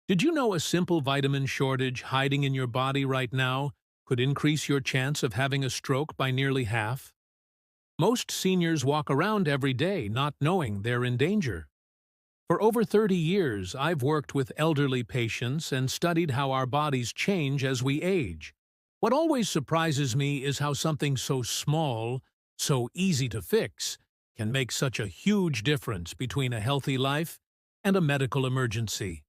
Did you know a simple vitamin shortage hiding in your body right now could increase your chance of having a stroke by nearly half? Most seniors walk around every day not knowing they're in danger. For over 30 years, I've worked with elderly patients and studied how our bodies change as we age. What always surprises me is how something so small, so easy to fix, can make such a huge difference between a healthy life and a medical emergency.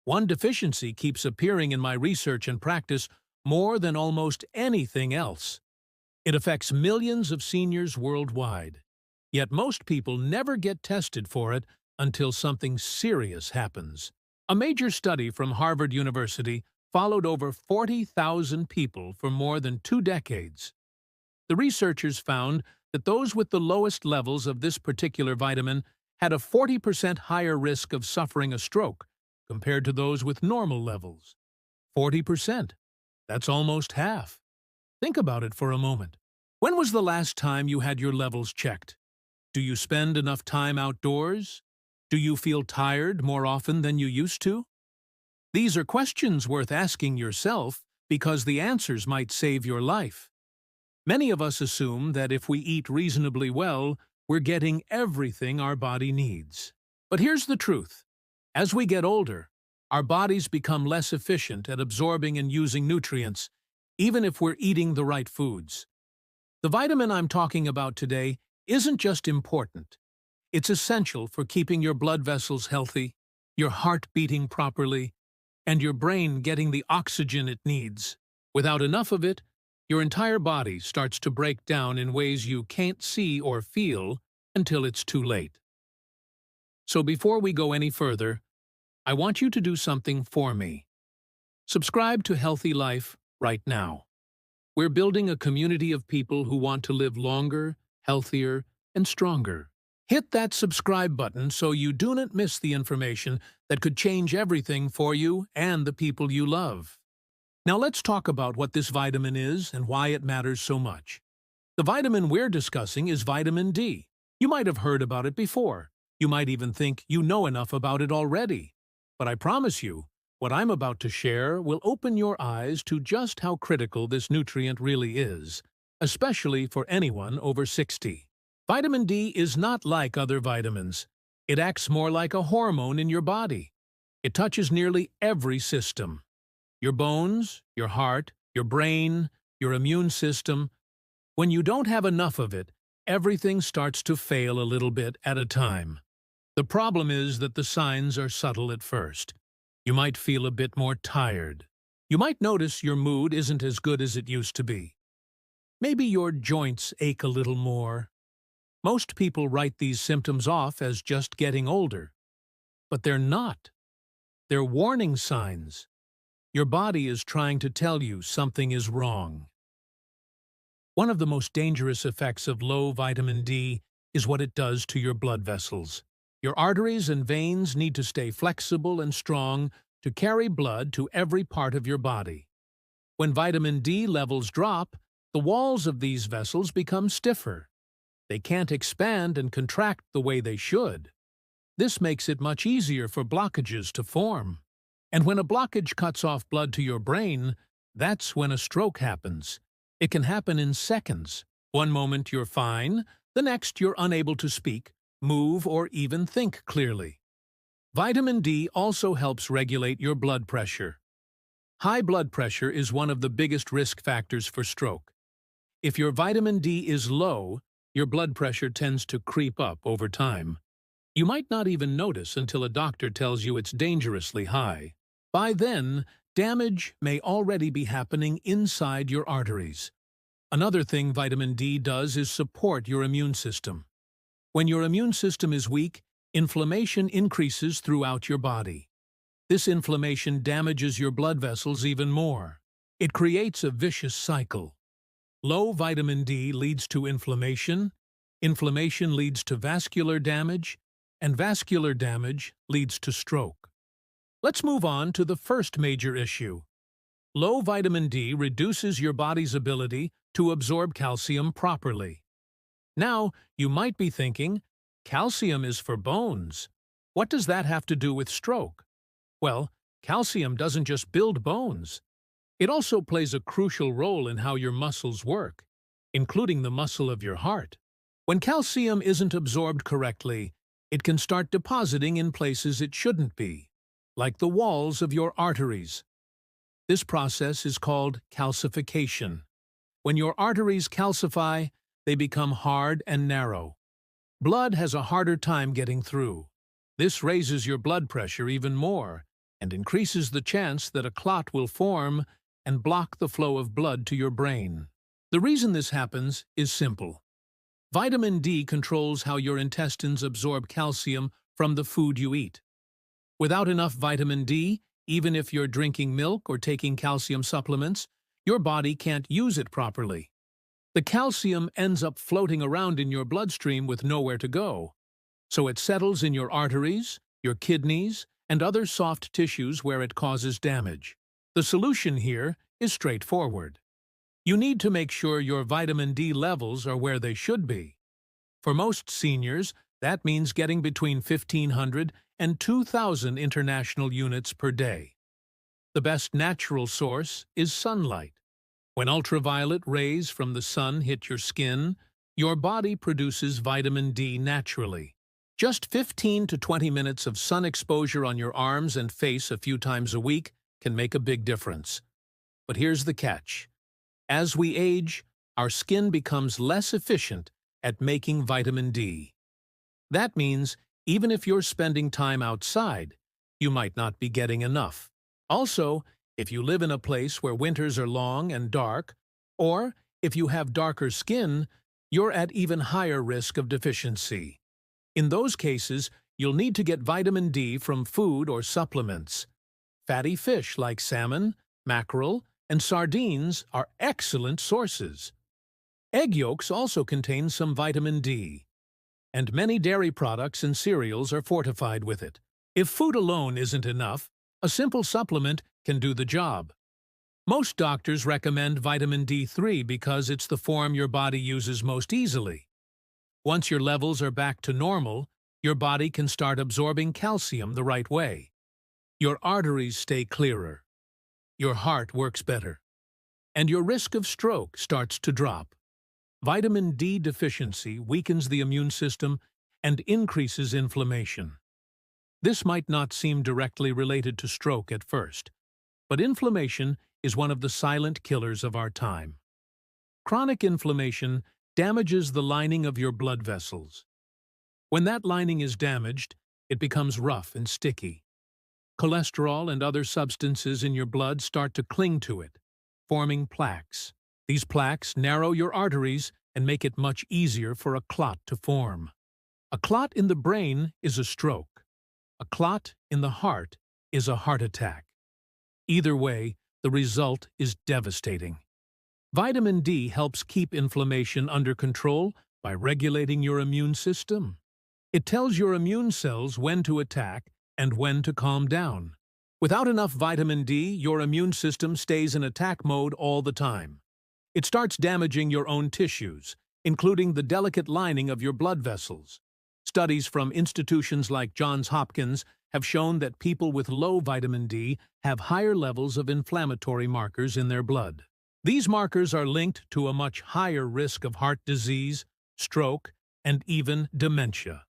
One deficiency keeps appearing in my research and practice more than almost anything else. It affects millions of seniors worldwide. Yet most people never get tested for it until something serious happens. A major study from Harvard University followed over 40,000 people for more than 2 decades. The researchers found that those with the lowest levels of this particular vitamin had a 40% higher risk of suffering a stroke compared to those with normal levels. 40%. That's almost half. Think about it for a moment. When was the last time you had your levels checked? Do you spend enough time outdoors? Do you feel tired more often than you used to? These are questions worth asking yourself because the answers might save your life. Many of us assume that if we eat reasonably well, we're getting everything our body needs. But here's the truth. As we get older, our bodies become less efficient at absorbing and using nutrients, even if we're eating the right foods. The vitamin I'm talking about today isn't just important. It's essential for keeping your blood vessels healthy, your heart beating properly, and your brain getting the oxygen it needs. Without enough of it, your entire body starts to break down in ways you can't see or feel until it's too late. So before we go any further, I want you to do something for me. Subscribe to Healthy Life right now. We're building a community of people who want to live longer, healthier, and stronger. Hit that subscribe button so you do not miss the information that could change everything for you and the people you love. Now let's talk about what this vitamin is and why it matters so much. The vitamin we're discussing is vitamin D. You might have heard about it before. You might even think you know enough about it already. But I promise you, what I'm about to share will open your eyes to just how critical this nutrient really is, especially for anyone over 60. Vitamin D is not like other vitamins. It acts more like a hormone in your body. It touches nearly every system. Your bones, your heart, your brain, your immune system. When you don't have enough of it, everything starts to fail a little bit at a time. The problem is that the signs are subtle at first. You might feel a bit more tired. You might notice your mood isn't as good as it used to be. Maybe your joints ache a little more. Most people write these symptoms off as just getting older. But they're not. They're warning signs. Your body is trying to tell you something is wrong. One of the most dangerous effects of low vitamin D is what it does to your blood vessels. Your arteries and veins need to stay flexible and strong to carry blood to every part of your body. When vitamin D levels drop, the walls of these vessels become stiffer. They can't expand and contract the way they should. This makes it much easier for blockages to form. And when a blockage cuts off blood to your brain, that's when a stroke happens. It can happen in seconds. One moment you're fine, the next you're unable to speak, move, or even think clearly. Vitamin D also helps regulate your blood pressure. High blood pressure is one of the biggest risk factors for stroke. If your vitamin D is low, your blood pressure tends to creep up over time. You might not even notice until a doctor tells you it's dangerously high. By then, damage may already be happening inside your arteries. Another thing vitamin D does is support your immune system. When your immune system is weak, inflammation increases throughout your body. This inflammation damages your blood vessels even more. It creates a vicious cycle. Low vitamin D leads to inflammation, inflammation leads to vascular damage, and vascular damage leads to stroke. Let's move on to the first major issue. Low vitamin D reduces your body's ability to absorb calcium properly. Now, you might be thinking, calcium is for bones. What does that have to do with stroke? Well, calcium doesn't just build bones. It also plays a crucial role in how your muscles work, including the muscle of your heart. When calcium isn't absorbed correctly, it can start depositing in places it shouldn't be, like the walls of your arteries. This process is called calcification. When your arteries calcify, they become hard and narrow. Blood has a harder time getting through. This raises your blood pressure even more and increases the chance that a clot will form and block the flow of blood to your brain. The reason this happens is simple. Vitamin D controls how your intestines absorb calcium from the food you eat. Without enough vitamin D, even if you're drinking milk or taking calcium supplements, your body can't use it properly. The calcium ends up floating around in your bloodstream with nowhere to go, so it settles in your arteries, your kidneys, and other soft tissues where it causes damage. The solution here is straightforward. You need to make sure your vitamin D levels are where they should be. For most seniors, that means getting between 1,500 and 2,000 international units per day. The best natural source is sunlight. When ultraviolet rays from the sun hit your skin, your body produces vitamin D naturally. Just 15 to 20 minutes of sun exposure on your arms and face a few times a week can make a big difference. But here's the catch. As we age, our skin becomes less efficient at making vitamin D. That means even if you're spending time outside, you might not be getting enough. Also, if you live in a place where winters are long and dark, or if you have darker skin, you're at even higher risk of deficiency. In those cases, you'll need to get vitamin D from food or supplements. Fatty fish like salmon, mackerel, and sardines are excellent sources. Egg yolks also contain some vitamin D, and many dairy products and cereals are fortified with it. If food alone isn't enough, a simple supplement can do the job. Most doctors recommend vitamin D3 because it's the form your body uses most easily. Once your levels are back to normal, your body can start absorbing calcium the right way. Your arteries stay clearer. Your heart works better, and your risk of stroke starts to drop. Vitamin D deficiency weakens the immune system and increases inflammation. This might not seem directly related to stroke at first, but inflammation is one of the silent killers of our time. Chronic inflammation damages the lining of your blood vessels. When that lining is damaged, it becomes rough and sticky. Cholesterol and other substances in your blood start to cling to it, forming plaques. These plaques narrow your arteries and make it much easier for a clot to form. A clot in the brain is a stroke. A clot in the heart is a heart attack. Either way, the result is devastating. Vitamin D helps keep inflammation under control by regulating your immune system. It tells your immune cells when to attack and when to calm down. Without enough vitamin D, your immune system stays in attack mode all the time. It starts damaging your own tissues, including the delicate lining of your blood vessels. Studies from institutions like Johns Hopkins have shown that people with low vitamin D have higher levels of inflammatory markers in their blood. These markers are linked to a much higher risk of heart disease, stroke, and even dementia.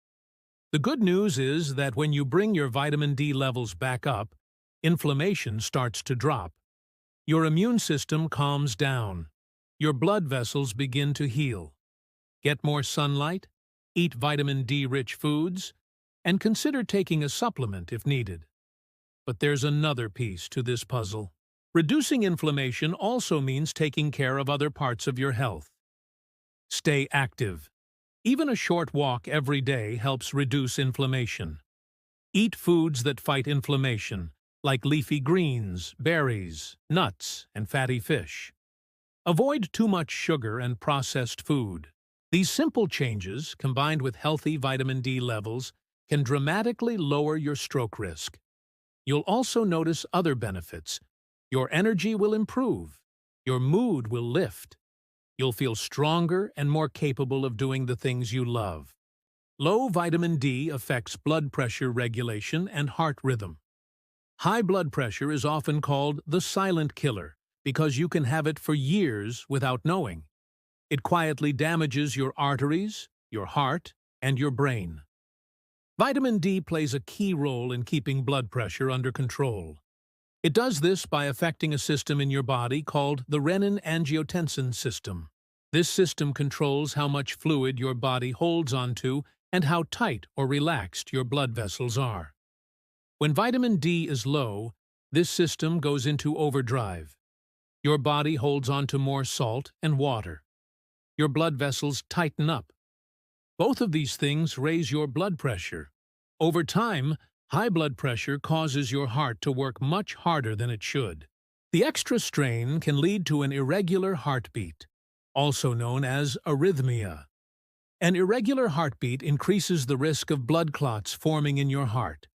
The good news is that when you bring your vitamin D levels back up, inflammation starts to drop. Your immune system calms down. Your blood vessels begin to heal. Get more sunlight, eat vitamin D-rich foods, and consider taking a supplement if needed. But there's another piece to this puzzle. Reducing inflammation also means taking care of other parts of your health. Stay active. Even a short walk every day helps reduce inflammation. Eat foods that fight inflammation, like leafy greens, berries, nuts, and fatty fish. Avoid too much sugar and processed food. These simple changes, combined with healthy vitamin D levels, can dramatically lower your stroke risk. You'll also notice other benefits. Your energy will improve. Your mood will lift. You'll feel stronger and more capable of doing the things you love. Low vitamin D affects blood pressure regulation and heart rhythm. High blood pressure is often called the silent killer because you can have it for years without knowing. It quietly damages your arteries, your heart, and your brain. Vitamin D plays a key role in keeping blood pressure under control. It does this by affecting a system in your body called the renin-angiotensin system. This system controls how much fluid your body holds onto and how tight or relaxed your blood vessels are. When vitamin D is low, this system goes into overdrive. Your body holds onto more salt and water. Your blood vessels tighten up. Both of these things raise your blood pressure. Over time, high blood pressure causes your heart to work much harder than it should. The extra strain can lead to an irregular heartbeat, also known as arrhythmia. An irregular heartbeat increases the risk of blood clots forming in your heart.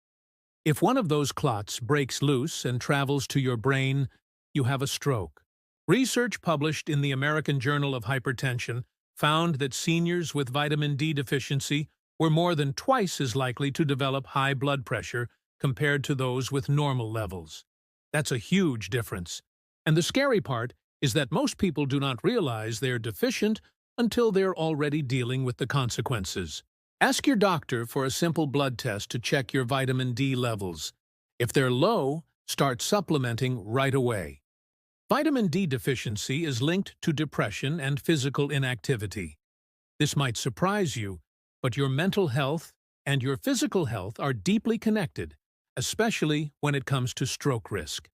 If one of those clots breaks loose and travels to your brain, you have a stroke. Research published in the American Journal of Hypertension found that seniors with vitamin D deficiency were more than twice as likely to develop high blood pressure compared to those with normal levels. That's a huge difference. And the scary part is that most people do not realize they're deficient until they're already dealing with the consequences. Ask your doctor for a simple blood test to check your vitamin D levels. If they're low, start supplementing right away. Vitamin D deficiency is linked to depression and physical inactivity. This might surprise you, but your mental health and your physical health are deeply connected, especially when it comes to stroke risk.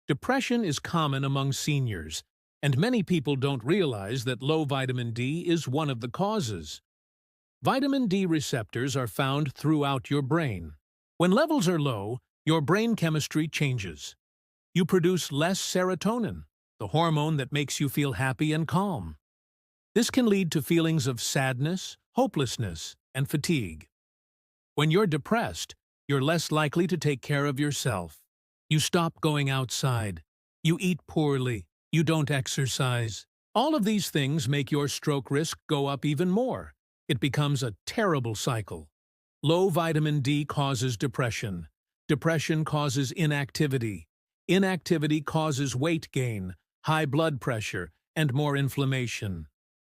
Depression is common among seniors, and many people don't realize that low vitamin D is one of the causes. Vitamin D receptors are found throughout your brain. When levels are low, your brain chemistry changes. You produce less serotonin, the hormone that makes you feel happy and calm. This can lead to feelings of sadness, hopelessness, and fatigue. When you're depressed, you're less likely to take care of yourself. You stop going outside. You eat poorly. You don't exercise. All of these things make your stroke risk go up even more. It becomes a terrible cycle. Low vitamin D causes depression. Depression causes inactivity. Inactivity causes weight gain, high blood pressure, and more inflammation.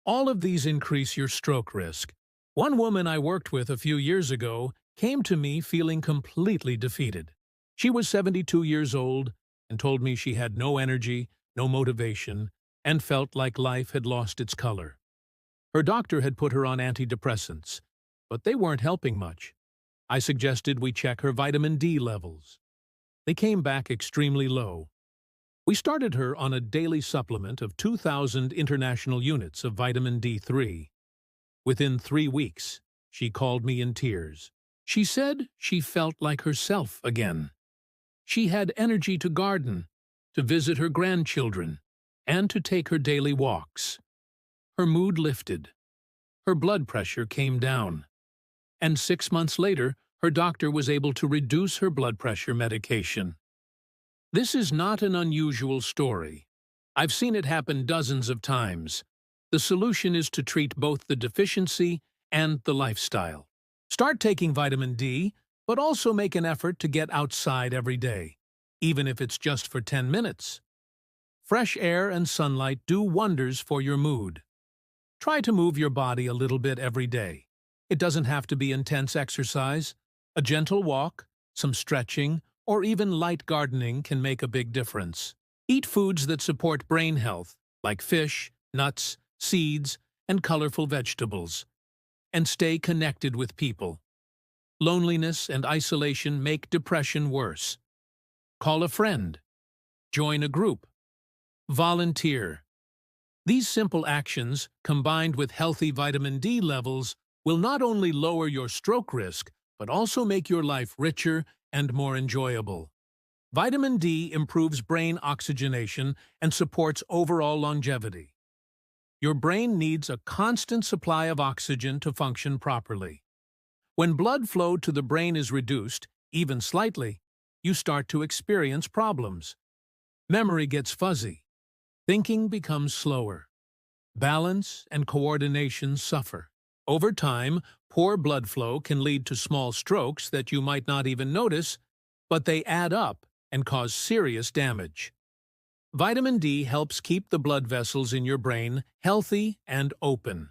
All of these increase your stroke risk. One woman I worked with a few years ago came to me feeling completely defeated. She was 72 years old and told me she had no energy, no motivation, and felt like life had lost its color. Her doctor had put her on antidepressants, but they weren't helping much. I suggested we check her vitamin D levels. They came back extremely low. We started her on a daily supplement of 2,000 international units of vitamin D3. Within 3 weeks, she called me in tears. She said she felt like herself again. She had energy to garden, to visit her grandchildren, and to take her daily walks. Her mood lifted. Her blood pressure came down. And 6 months later, her doctor was able to reduce her blood pressure medication. This is not an unusual story. I've seen it happen dozens of times. The solution is to treat both the deficiency and the lifestyle. Start taking vitamin D, but also make an effort to get outside every day, even if it's just for 10 minutes. Fresh air and sunlight do wonders for your mood. Try to move your body a little bit every day. It doesn't have to be intense exercise. A gentle walk, some stretching, or even light gardening can make a big difference. Eat foods that support brain health, like fish, nuts, seeds, and colorful vegetables. And stay connected with people. Loneliness and isolation make depression worse. Call a friend. Join a group. Volunteer. These simple actions, combined with healthy vitamin D levels, will not only lower your stroke risk, but also make your life richer and more enjoyable. Vitamin D improves brain oxygenation and supports overall longevity. Your brain needs a constant supply of oxygen to function properly. When blood flow to the brain is reduced, even slightly, you start to experience problems. Memory gets fuzzy. Thinking becomes slower. Balance and coordination suffer. Over time, poor blood flow can lead to small strokes that you might not even notice but they add up and cause serious damage. Vitamin D helps keep the blood vessels in your brain healthy and open.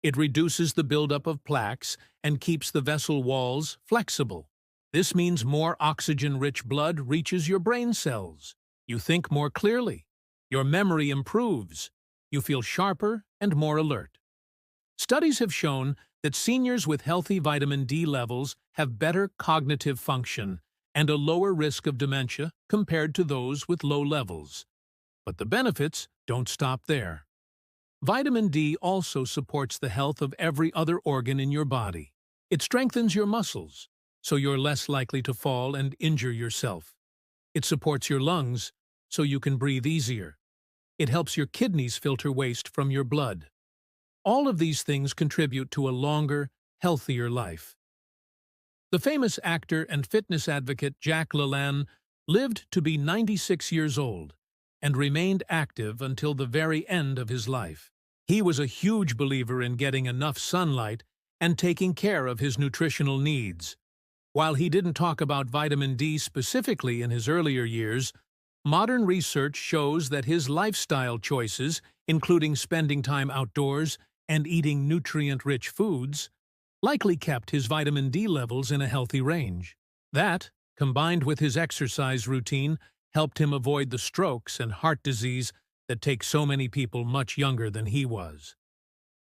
It reduces the buildup of plaques and keeps the vessel walls flexible. This means more oxygen-rich blood reaches your brain cells. You think more clearly. Your memory improves. You feel sharper and more alert. Studies have shown that seniors with healthy vitamin D levels have better cognitive function and a lower risk of dementia compared to those with low levels. But the benefits don't stop there. Vitamin D also supports the health of every other organ in your body. It strengthens your muscles, so you're less likely to fall and injure yourself. It supports your lungs, so you can breathe easier. It helps your kidneys filter waste from your blood. All of these things contribute to a longer, healthier life. The famous actor and fitness advocate Jack LaLanne lived to be 96 years old and remained active until the very end of his life. He was a huge believer in getting enough sunlight and taking care of his nutritional needs. While he didn't talk about vitamin D specifically in his earlier years, modern research shows that his lifestyle choices, including spending time outdoors and eating nutrient-rich foods, likely kept his vitamin D levels in a healthy range. That, combined with his exercise routine, helped him avoid the strokes and heart disease that take so many people much younger than he was.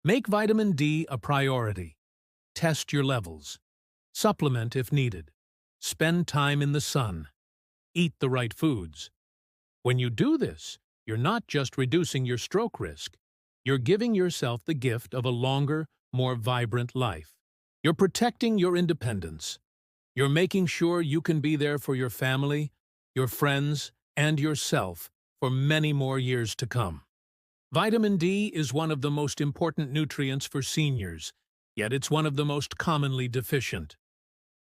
Make vitamin D a priority. Test your levels. Supplement if needed. Spend time in the sun. Eat the right foods. When you do this, you're not just reducing your stroke risk. You're giving yourself the gift of a longer, more vibrant life. You're protecting your independence. You're making sure you can be there for your family, your friends, and yourself for many more years to come. Vitamin D is one of the most important nutrients for seniors, yet it's one of the most commonly deficient.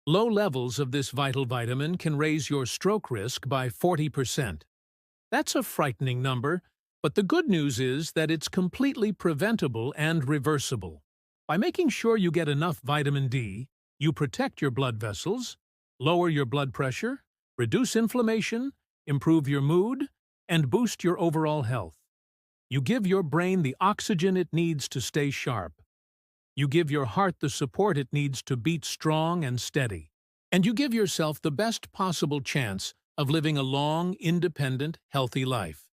Low levels of this vital vitamin can raise your stroke risk by 40%. That's a frightening number, but the good news is that it's completely preventable and reversible. By making sure you get enough vitamin D, you protect your blood vessels, lower your blood pressure, reduce inflammation, improve your mood, and boost your overall health. You give your brain the oxygen it needs to stay sharp. You give your heart the support it needs to beat strong and steady. And you give yourself the best possible chance of living a long, independent, healthy life.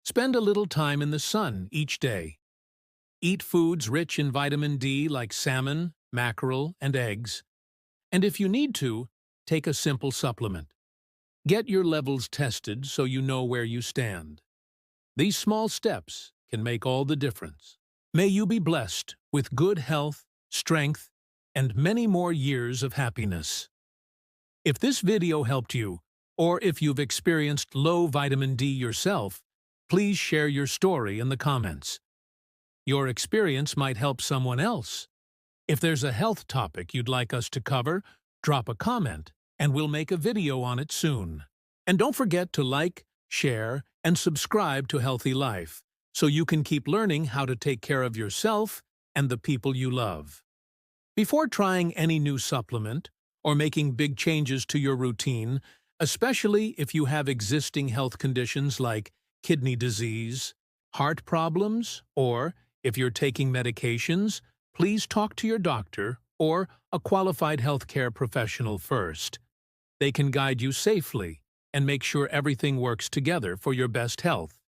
Spend a little time in the sun each day. Eat foods rich in vitamin D like salmon, mackerel, and eggs. And if you need to, take a simple supplement. Get your levels tested so you know where you stand. These small steps can make all the difference. May you be blessed with good health, strength, and many more years of happiness. If this video helped you, or if you've experienced low vitamin D yourself, please share your story in the comments. Your experience might help someone else. If there's a health topic you'd like us to cover, drop a comment, and we'll make a video on it soon. And don't forget to like, share, and subscribe to Healthy Life, so you can keep learning how to take care of yourself and the people you love. Before trying any new supplement or making big changes to your routine, especially if you have existing health conditions like kidney disease, heart problems, or if you're taking medications, please talk to your doctor or a qualified healthcare professional first. They can guide you safely and make sure everything works together for your best health.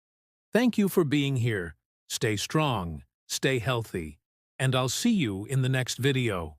Thank you for being here. Stay strong, stay healthy, and I'll see you in the next video.